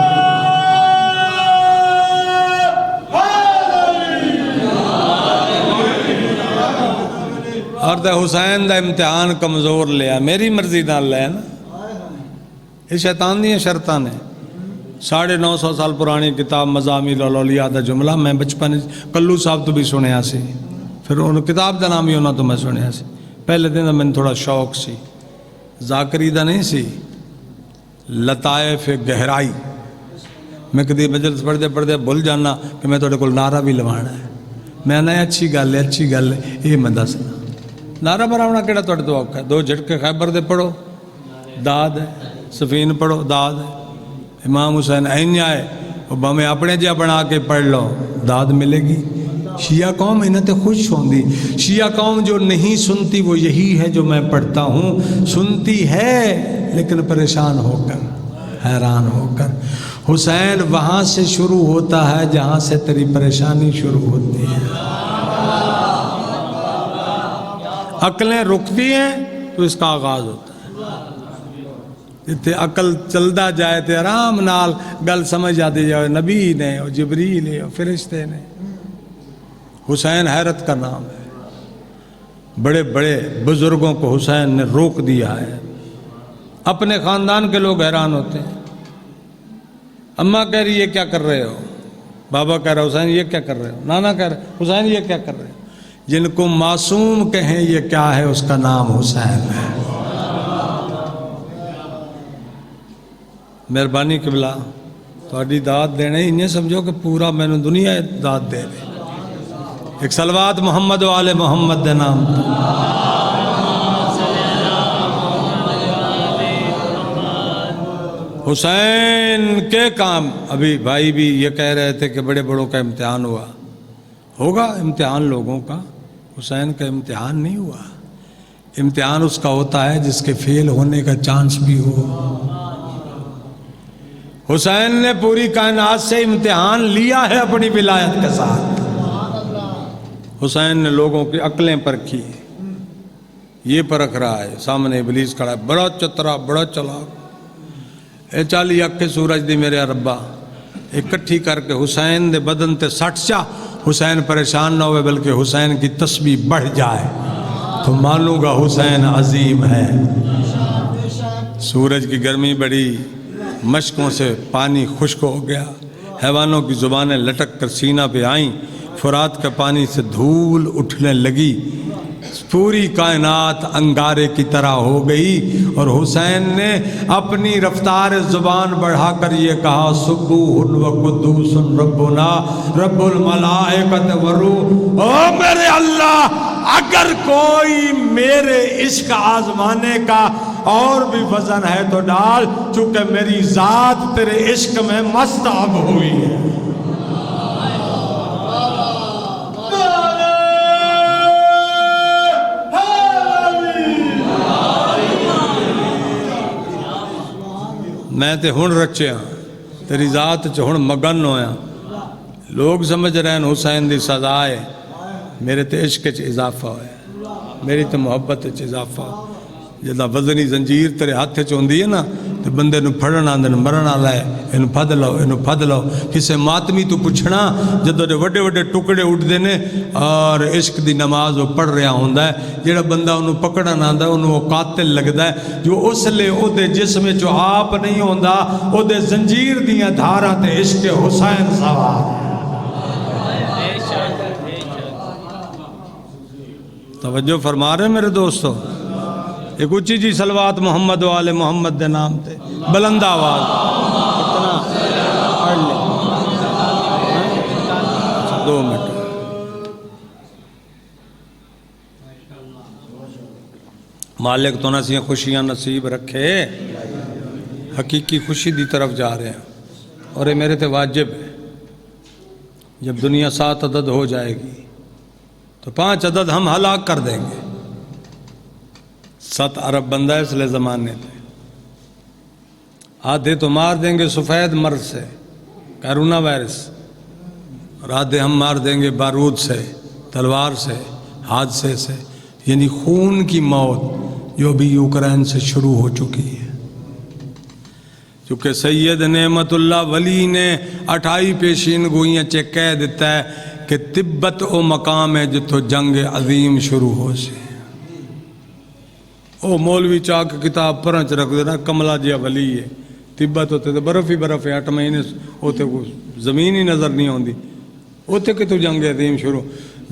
اور تے حسین دا امتحان کمزور لیا، میری مرضی نال لے نا، یہ شیطان دیاں شرطاں نے۔ 950 سال پرانی کتاب مزامیر الاولیاء دا جملہ میں بچپن کلو صاحب تو بھی سنیا سی، پھر ان کتاب دا نام ہی انہاں تو میں سنیا سی۔ پہلے دن میں تھوڑا شوق سی، ذاکری دا نہیں سی، لطائف گہرائی۔ میں کدی مجلس پڑھتے پڑھتے بھول جانا کہ میں تھوڑے کول نعرہ بھی لوانا ہے، میں نے اچھی گل ہے یہ میں دسنا۔ نعرہ مراونا کہڑا تھوڑے تو اوکھا ہے؟ 2 جھٹکے خیبر دے پڑھو داد ہے، صفین پڑھو داد ہے، امام حسین این آئے وہ بھامیں اپنے جہاں بنا کے پڑھ لو داد ملے گی۔ شیعہ قوم انہیں تے خوش ہوندی، شیعہ قوم جو نہیں سنتی وہ یہی ہے جو میں پڑھتا ہوں، سنتی ہے لیکن پریشان ہو کر، حیران ہو کر۔ حسین وہاں سے شروع ہوتا ہے جہاں سے تیری پریشانی شروع ہوتی ہے۔ عقلیں رکتی ہیں تو اس کا آغاز ہوتا ہے، جتنے عقل چلدا جائے تے آرام نال گل سمجھ جاتی جائے، نبی نے اور جبریل نے اور فرشتے نے۔ حسین حیرت کا نام ہے، بڑے بڑے بزرگوں کو حسین نے روک دیا ہے، اپنے خاندان کے لوگ حیران ہوتے ہیں۔ اماں کہہ رہی یہ کیا کر رہے ہو، بابا کہہ رہا حسین یہ کیا کر رہے ہو، نانا کہہ رہے حسین یہ کیا کر رہے ہو۔ جن کو معصوم کہیں یہ کیا ہے، اس کا نام حسین ہے۔ مہربانی قبلہ تھوڑی داد دینے انہیں سمجھو کہ پورا میں نے دنیا داد دے دے۔ ایک صلوات محمد و آل محمد دے نام حسین کے کام۔ ابھی بھائی بھی یہ کہہ رہے تھے کہ بڑے بڑوں کا امتحان ہوا، ہوگا امتحان لوگوں کا، حسین کا امتحان نہیں ہوا۔ امتحان اس کا ہوتا ہے جس کے فیل ہونے کا چانس بھی ہو۔ حسین نے پوری کائنات سے امتحان لیا ہے اپنی ولایت کے ساتھ۔ حسین نے لوگوں کی عقلیں پرکھی، یہ پرکھ رہا ہے، سامنے ابلیس کھڑا ہے، بڑا چترا بڑا چلاک، اے چالی اکھے سورج دی میرے ربا، اکٹھی کر کے حسین دے بدن تے سٹ چا، حسین پریشان نہ ہوئے بلکہ حسین کی تسبیح بڑھ جائے تو مانوں گا حسین عظیم ہے۔ سورج کی گرمی بڑی، مشکوں سے پانی خشک ہو گیا، حیوانوں کی زبانیں لٹک کر سینہ پہ آئیں، فرات کے پانی سے دھول اٹھنے لگی، پوری کائنات انگارے کی طرح ہو گئی، اور حسین نے اپنی رفتار زبان بڑھا کر یہ کہا سبوح و قدوس ربنا رب الملائکۃ والروح۔ او میرے اللہ، اگر کوئی میرے عشق آزمانے کا اور بھی وزن ہے تو ڈال، چونکہ میری ذات تیرے عشق میں مست اب ہوئی ہے۔ میں تے ہن رچیا تیری ذات چ ہن مگن ہویا، لوگ سمجھ رہے ہیں حسین دی سزا ہے، میرے تے عشق چ اضافہ ہویا، میری تے محبت چ اضافہ ہو۔ جدہ وزنی زنجیر تیرے ہاتھ چ ہوندی ہے نا تے بندے نو پھڑن آندے مرن والا ہے، اینو پھد لو اینو پھد لو۔ کسے ماتمی تو پوچھنا جدوں دے وڈے وڈے ٹکڑے اٹھدے نے اور عشق دی نماز وہ پڑھ رہا ہوندا ہے، جڑا بندہ انہوں پکڑن آندا ہے انہوں وہ قاتل لگدا ہے، جو اس لئے او دے جسم جو آپ نہیں ہوندا، او دے زنجیر دیاں دھاراں تے عشق حسین سوار۔ توجہ فرما رہے میرے دوستو، ایک اچھی جی صلوات محمد و آل محمد دے نام تے بلند آواز اتنا پڑھ لیں 2 منٹ۔ مالک تو نہ خوشیاں نصیب رکھے، حقیقی خوشی دی طرف جا رہے ہیں، اور یہ میرے تے واجب ہے، جب دنیا 7 عدد ہو جائے گی تو 5 عدد ہم ہلاک کر دیں گے۔ 7 ارب بندہ اس لئے زمانے تھے، آدھے تو مار دیں گے سفید مرض سے کرونا وائرس، اور آدھے ہم مار دیں گے بارود سے، تلوار سے، حادثے سے، یعنی خون کی موت جو بھی یوکرین سے شروع ہو چکی ہے۔ چونکہ سید نعمت اللہ ولی نے 28 پیشین گوئیاں کہہ دیتا ہے کہ تبت او مقام ہے جتوں جنگ عظیم شروع ہو سے۔ وہ مولوی چاہ کے کتاب پرچ رکھ دینا کملا جیا ولی ہے تبت ہوتے تو برف ہی برف ہے 8 مہینے ہوتے کو زمین ہی نظر نہیں آتی ہوتے کہ تو جنگ عظیم شروع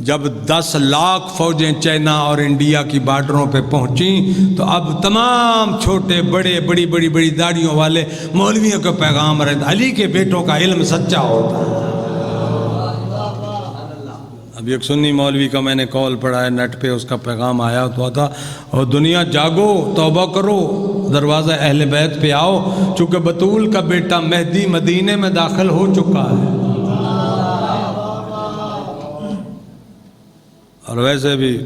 جب 10 لاکھ فوجیں چائنا اور انڈیا کی بارڈروں پہ پہنچیں تو اب تمام چھوٹے بڑے بڑی بڑی بڑی داڑھیوں والے مولویوں کا پیغام رہتا علی کے بیٹوں کا علم سچا ہوتا ہے. اب ایک سنی مولوی کا میں نے کال پڑھا ہے نیٹ پہ اس کا پیغام آیا تو تھا اور دنیا جاگو توبہ کرو دروازہ اہل بیت پہ آؤ چونکہ بطول کا بیٹا مہدی مدینے میں داخل ہو چکا ہے. اور ویسے بھی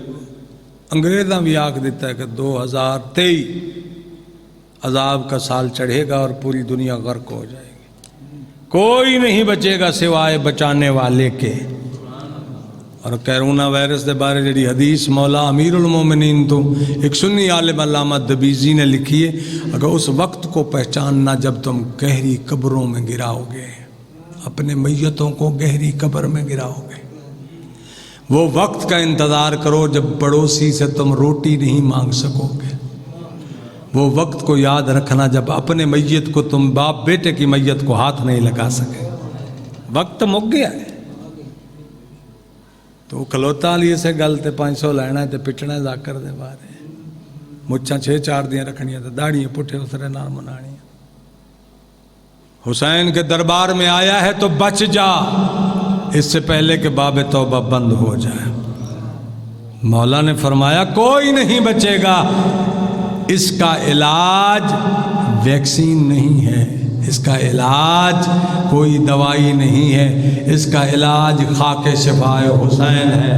انگریزاں بھی آنکھ دیتا ہے کہ 2023 عذاب کا سال چڑھے گا اور پوری دنیا غرق ہو جائے گی کوئی نہیں بچے گا سوائے بچانے والے کے. اور کیرونا وائرس دے بارے جڑی حدیث مولا امیر المومنین تو ایک سنی عالم علامہ دبیزی نے لکھی ہے اگر اس وقت کو پہچاننا جب تم گہری قبروں میں گراؤ گے اپنے میتوں کو گہری قبر میں گراؤ گے وہ وقت کا انتظار کرو جب پڑوسی سے تم روٹی نہیں مانگ سکو گے وہ وقت کو یاد رکھنا جب اپنے میت کو تم باپ بیٹے کی میت کو ہاتھ نہیں لگا سکے. وقت مک گیا ہے تو کھلوتا لیے سے گلتے 500 لینا ہے تو پٹنا ہے ذاکر دے بارے مچھاں 6-4 دیاں رکھنیاں تو داڑیاں پٹھے اسرے نال منانی. حسین کے دربار میں آیا ہے تو بچ جا اس سے پہلے کہ باب توبہ بند ہو جائے. مولا نے فرمایا کوئی نہیں بچے گا اس کا علاج ویکسین نہیں ہے اس کا علاج کوئی دوائی نہیں ہے اس کا علاج خاک شفائے حسین ہے.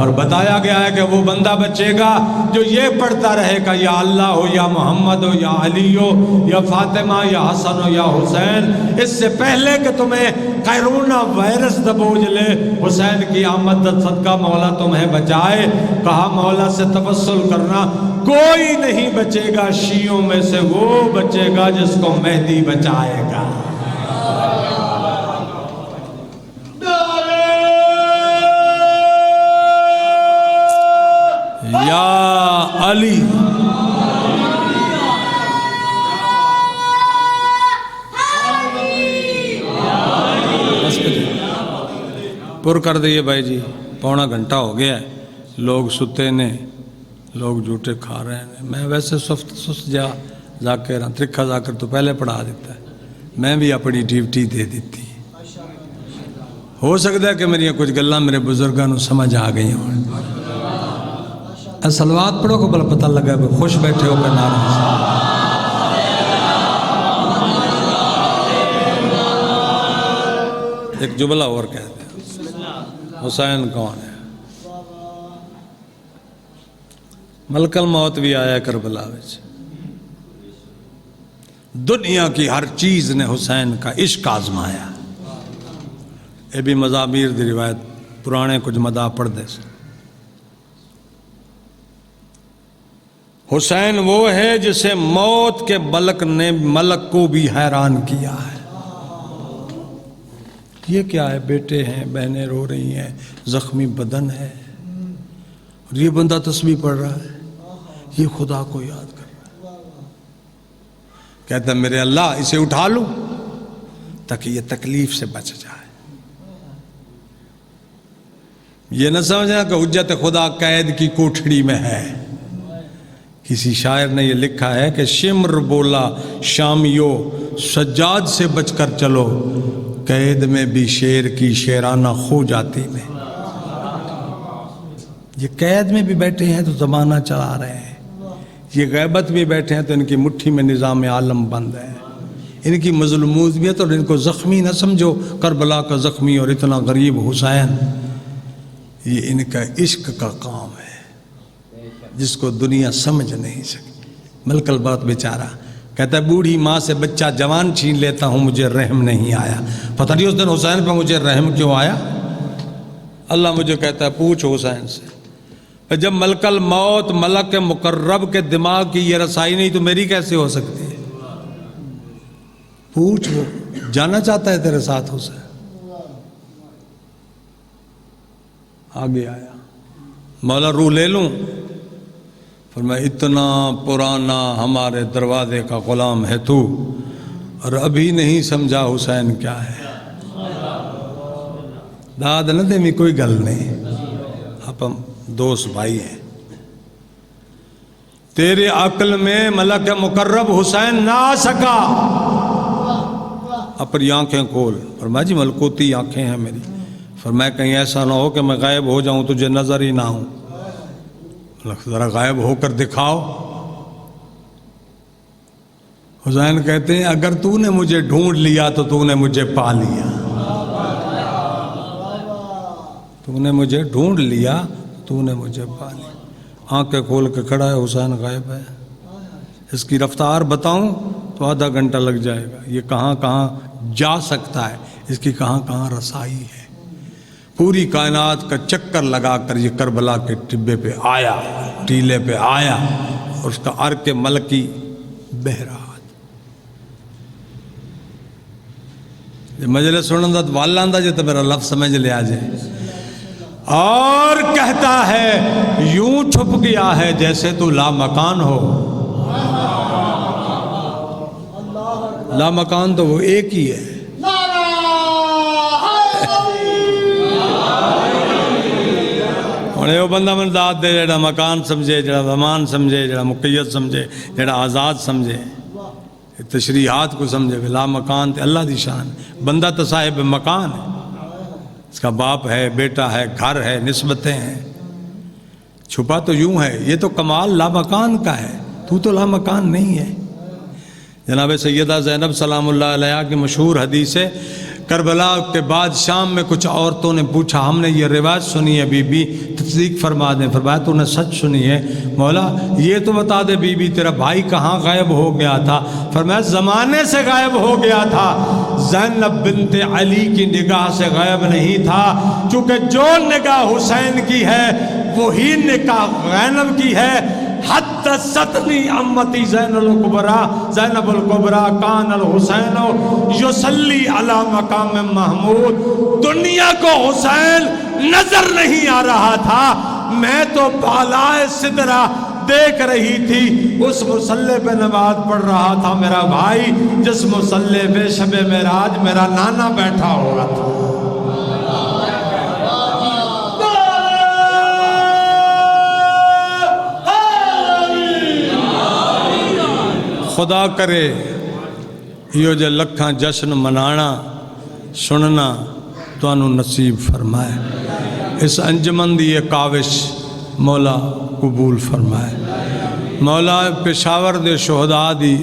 اور بتایا گیا ہے کہ وہ بندہ بچے گا جو یہ پڑھتا رہے گا یا اللہ ہو یا محمد ہو یا علی ہو یا فاطمہ یا حسن ہو یا حسین اس سے پہلے کہ تمہیں کیرونا وائرس دبوچ لے حسین کی آمد صدقہ مولا تمہیں بچائے. کہا مولا سے توسل کرنا کوئی نہیں بچے گا شیعوں میں سے وہ بچے گا جس کو مہدی بچائے گا. یا علی پر کر دئیے بھائی جی 1.25 گھنٹہ ہو گیا ہے لوگ ستے نے لوگ جھوٹے کھا رہے ہیں. میں ویسے سست جا ذاکر ترکھا ذاکر تو پہلے پڑھا دیتا ہے میں بھی اپنی ڈیوٹی دے دیتی ہو سکتا ہے کہ میری کچھ گلاں میرے بزرگاں نو سمجھ آ گئی ہوں. صلوات پڑھو کو بلا پتہ لگا ہے خوش بیٹھے ہو کر نعرہ ایک جملہ اور کہتے ہیں حسین کون ہے. ملک الموت بھی آیا کربلا وچ دنیا کی ہر چیز نے حسین کا عشق آزمایا. یہ بھی مزامیر دی روایت پرانے کچھ مداح پڑھ دے سے. حسین وہ ہے جسے موت کے ملک نے ملک کو بھی حیران کیا ہے. یہ کیا ہے بیٹے ہیں بہنیں رو رہی ہیں زخمی بدن ہے اور یہ بندہ تسبیح پڑھ رہا ہے یہ خدا کو یاد کر رہا ہے. کہتا ہے میرے اللہ اسے اٹھا لوں تاکہ یہ تکلیف سے بچ جائے. یہ نہ سمجھنا کہ حجت خدا قید کی کوٹھڑی میں ہے. کسی شاعر نے یہ لکھا ہے کہ شمر بولا شامیو سجاد سے بچ کر چلو قید میں بھی شیر کی شیرانہ خو جاتی میں. یہ قید میں بھی بیٹھے ہیں تو زمانہ چلا رہے ہیں یہ غیبت بھی بیٹھے ہیں تو ان کی مٹھی میں نظام عالم بند ہے. ان کی مظلومیت اور ان کو زخمی نہ سمجھو کربلا کا زخمی اور اتنا غریب حسین یہ ان کا عشق کا کام ہے جس کو دنیا سمجھ نہیں سکی. ملک البات بیچارہ کہتا ہے بوڑھی ماں سے بچہ جوان چھین لیتا ہوں مجھے رحم نہیں آیا. پتہ نہیں اس دن حسین پہ مجھے رحم کیوں آیا. اللہ مجھے کہتا ہے پوچھ حسین سے جب ملک الموت ملک مقرب کے دماغ کی یہ رسائی نہیں تو میری کیسے ہو سکتی ہے. پوچھ وہ جانا چاہتا ہے تیرے ساتھ حسین. آگے آیا مولا روح لے لوں فرمایا اتنا پرانا ہمارے دروازے کا غلام ہے تو، اور ابھی نہیں سمجھا حسین کیا ہے۔ داد نہ دے میں کوئی گل نہیں، آپ ہم دوست بھائی ہیں۔ تیرے عقل میں ملک مقرب حسین نہ آ سکا، اپنی آنکھیں کھول۔ فرمایا جی ملکوتی آنکھیں ہیں میری۔ فرمایا کہیں ایسا نہ ہو کہ میں غائب ہو جاؤں تجھے نظر ہی نہ ہوں، ذرا غائب ہو کر دکھاؤ۔ حسین کہتے ہیں اگر تو نے مجھے ڈھونڈ لیا تو تو نے مجھے پا لیا، تو نے مجھے ڈھونڈ لیا تو نے مجھے پا لیا۔ آنکھیں کھول کے کھڑا ہے، حسین غائب ہے۔ اس کی رفتار بتاؤں تو آدھا گھنٹہ لگ جائے گا، یہ کہاں کہاں جا سکتا ہے، اس کی کہاں کہاں رسائی ہے۔ پوری کائنات کا چکر لگا کر یہ کربلا کے ٹبے پہ آیا، ٹیلے پہ آیا، اور اس کا عرق ملکی بہہ رہا۔ مجلس سنن دا والا آندا جے تو میرا لفظ سمجھ لیا جائے۔ اور کہتا ہے یوں چھپ گیا ہے جیسے تو لامکان ہو۔ لامکان تو وہ ایک ہی ہے۔ وہ بندہ من داد دے جڑا مکان سمجھے، جڑا زمان سمجھے، جڑا مقید سمجھے، جڑا آزاد سمجھے، تشریحات کو سمجھے۔ لا مکان تے اللہ دی شان، بندہ تو صاحب مکان ہے، اس کا باپ ہے، بیٹا ہے، گھر ہے، نسبتیں ہیں۔ چھپا تو یوں ہے، یہ تو کمال لا مکان کا ہے، تو لا مکان نہیں ہے۔ جناب سیدہ زینب سلام اللہ علیہا کی مشہور حدیث ہے، کربلا کے بعد شام میں کچھ عورتوں نے پوچھا ہم نے یہ روایت سنی ہے بی بی تصدیق فرما دیں۔ فرمایا تو نے سچ سنی ہے مولا، یہ تو بتا دے بی بی تیرا بھائی کہاں غائب ہو گیا تھا؟ فرمایا زمانے سے غائب ہو گیا تھا، زینب بنت علی کی نگاہ سے غائب نہیں تھا، چونکہ جو نگاہ حسین کی ہے وہی نگاہ زینب کی ہے۔ حدثتنی امتی زینب الکبریٰ کان الحسین یصلی علی مقام محمود۔ دنیا کو حسین نظر نہیں آ رہا تھا، میں تو بالائے سدرہ دیکھ رہی تھی، اس مصلی پہ نماز پڑھ رہا تھا میرا بھائی، جس مصلی پہ شب معراج میرا نانا بیٹھا ہوا تھا۔ خدا کرے یہ جو لکھاں جشن منانا سننا تو انہوں نصیب فرمائے، اس انجمن دی یہ کاوش مولا قبول فرمائے۔ مولا پشاور دے شہداء دی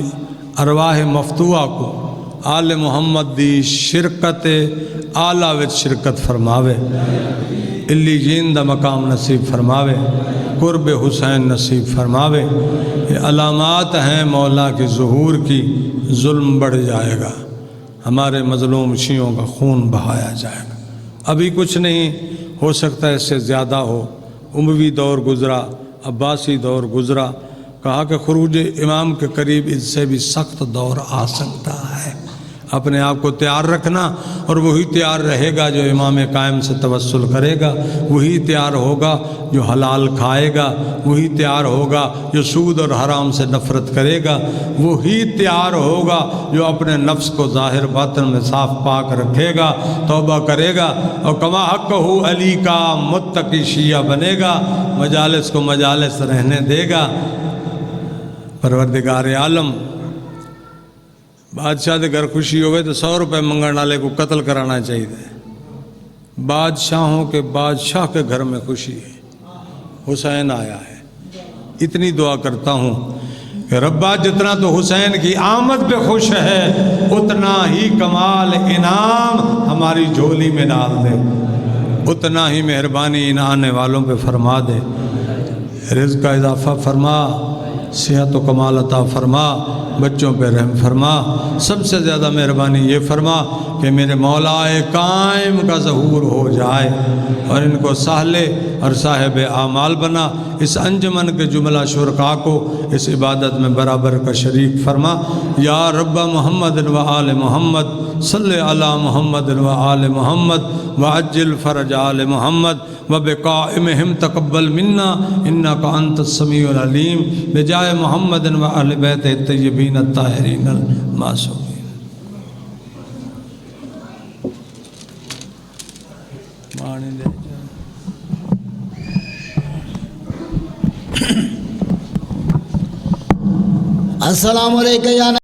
ارواح مفتوحہ کو آل محمد دی شرکت آلہ وچ شرکت فرماوے، علیین دا مقام نصیب فرماوے، قرب حسین نصیب فرماوے۔ یہ علامات ہیں مولا کے ظہور کی، ظلم بڑھ جائے گا، ہمارے مظلوم شیعوں کا خون بہایا جائے گا۔ ابھی کچھ نہیں ہو سکتا، اس سے زیادہ ہو۔ اموی دور گزرا، عباسی دور گزرا، کہا کہ خروج امام کے قریب اس سے بھی سخت دور آ سکتا ہے۔ اپنے آپ کو تیار رکھنا، اور وہی تیار رہے گا جو امام قائم سے توسل کرے گا، وہی تیار ہوگا جو حلال کھائے گا، وہی تیار ہوگا جو سود اور حرام سے نفرت کرے گا، وہی تیار ہوگا جو اپنے نفس کو ظاہر باطن میں صاف پاک رکھے گا، توبہ کرے گا، اور کما حق ہو علی کا متقی شیعہ بنے گا، مجالس کو مجالس رہنے دے گا۔ پروردگار عالم بادشاہ دے گھر خوشی ہوئے تو 100 روپے منگن والے کو قتل کرانا چاہیے۔ بادشاہوں کے بادشاہ کے گھر میں خوشی ہے، حسین آیا ہے۔ اتنی دعا کرتا ہوں کہ ربا جتنا تو حسین کی آمد پہ خوش ہے، اتنا ہی کمال انعام ہماری جھولی میں ڈال دے، اتنا ہی مہربانی ان آنے والوں پہ فرما دے، رزق کا اضافہ فرما، صحت و کمال عطا فرما، بچوں پہ رحم فرما، سب سے زیادہ مہربانی یہ فرما کہ میرے مولا قائم کا ظہور ہو جائے اور ان کو سہلے اور صاحب اعمال بنا، اس انجمن کے جملہ شرکا کو اس عبادت میں برابر کا شریک فرما۔ یا رب محمد و آل محمد صلی علی محمد و آل محمد وعجل فرج آل محمد وبقائمہم تقبل منا انک انت السمیع العلیم بجائے محمد و اہل بیت الطیبین الطاہرین المعصومین۔ السلام علیکم یا